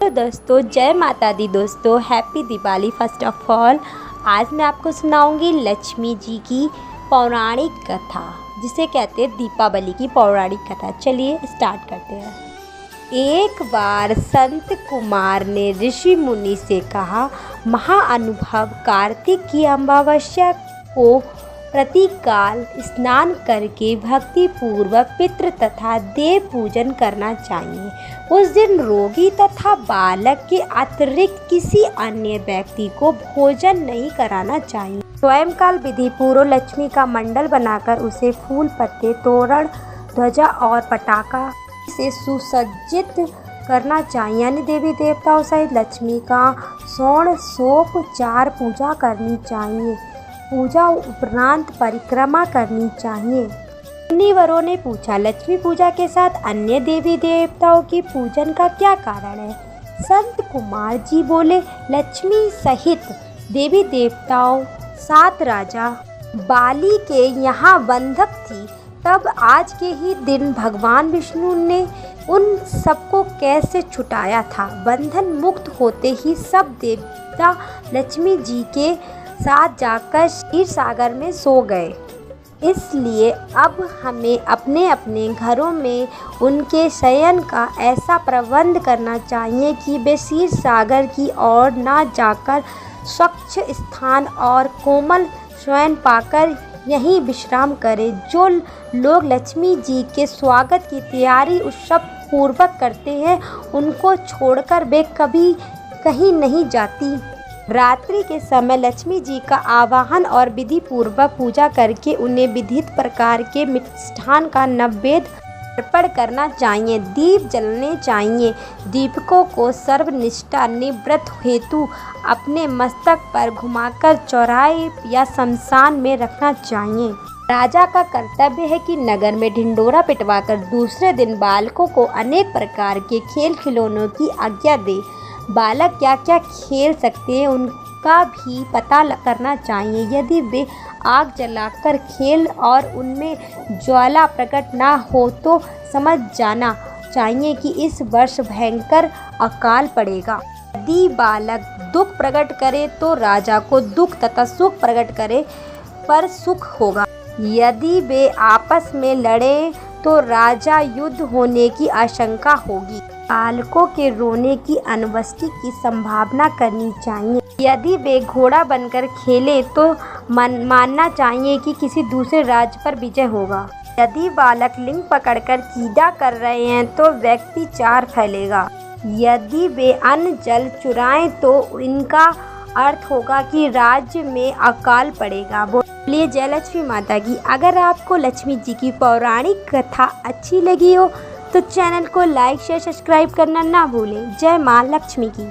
Hello दोस्तों, जय माता दी दोस्तों, happy Diwali. First of all आज मैं आपको सुनाऊंगी लक्ष्मी जी की पौराणिक कथा, जिसे कहते हैं दीपावली की पौराणिक कथा। चलिए स्टार्ट करते हैं। एक बार संत कुमार ने ऋषि मुनि से कहा, महाअनुभव कार्तिक की अमावस्या को प्रतिकाल स्नान करके भक्ति पूर्वक पितृ तथा देव पूजन करना चाहिए। उस दिन रोगी तथा बालक के अतिरिक्त किसी अन्य व्यक्ति को भोजन नहीं कराना चाहिए। स्वयंकाल विधि पूर्व लक्ष्मी का मंडल बनाकर उसे फूल पत्ते, तोरण, ध्वजा और पटाखा से सुसज्जित करना चाहिए। यानी देवी देवताओं सहित लक्ष्मी का षोडशोपचार पूजा करनी चाहिए। पूजा उपरांत परिक्रमा करनी चाहिए। मुनिवरों ने पूछा, लक्ष्मी पूजा के साथ अन्य देवी देवताओं की पूजन का क्या कारण है? संत कुमार जी बोले, लक्ष्मी सहित देवी देवताओं 7 राजा बाली के यहाँ बंधक थी। तब आज के ही दिन भगवान विष्णु ने उन सबको कैसे छुटाया था? बंधन मुक्त होते ही सब देवता लक्ष्मी जी के साथ जाकर क्षीर सागर में सो गए। इसलिए अब हमें अपने अपने घरों में उनके शयन का ऐसा प्रबंध करना चाहिए कि वे क्षीर सागर की ओर ना जाकर स्वच्छ स्थान और कोमल शयन पाकर यहीं विश्राम करें। जो लोग लक्ष्मी जी के स्वागत की तैयारी उत्सव पूर्वक करते हैं, उनको छोड़कर वे कभी कहीं नहीं जाती। रात्रि के समय लक्ष्मी जी का आवाहन और विधि पूर्वक पूजा करके उन्हें विधित प्रकार के मिष्ठान का नैवेद्य अर्पण करना चाहिए। दीप जलने चाहिए। दीपकों को सर्वनिष्ठा निवृत्त हेतु अपने मस्तक पर घुमाकर चौराहे या शमशान में रखना चाहिए। राजा का कर्तव्य है कि नगर में ढिंढोरा पिटवाकर दूसरे दिन बालकों को अनेक प्रकार के खेल खिलौनों की आज्ञा दे। बालक क्या क्या खेल सकते हैं उनका भी पता करना चाहिए। यदि वे आग जलाकर खेल और उनमें ज्वाला प्रकट ना हो तो समझ जाना चाहिए कि इस वर्ष भयंकर अकाल पड़ेगा। यदि बालक दुख प्रकट करे तो राजा को दुख तथा सुख प्रकट करे पर सुख होगा। यदि वे आपस में लड़े तो राजा युद्ध होने की आशंका होगी। बालकों के रोने की अनुपस्थिति की संभावना करनी चाहिए। यदि वे घोड़ा बनकर खेले तो मानना चाहिए कि किसी दूसरे राज्य पर विजय होगा। यदि बालक लिंग पकड़कर कीड़ा कर रहे हैं तो व्यक्ति 4 फैलेगा। यदि वे अन्न जल चुराएं तो इनका अर्थ होगा कि राज्य में अकाल पड़ेगा। बोलिए जय लक्ष्मी माता की। अगर आपको लक्ष्मी जी की पौराणिक कथा अच्छी लगी हो तो चैनल को लाइक शेयर सब्सक्राइब करना ना भूलें। जय माँ लक्ष्मी की।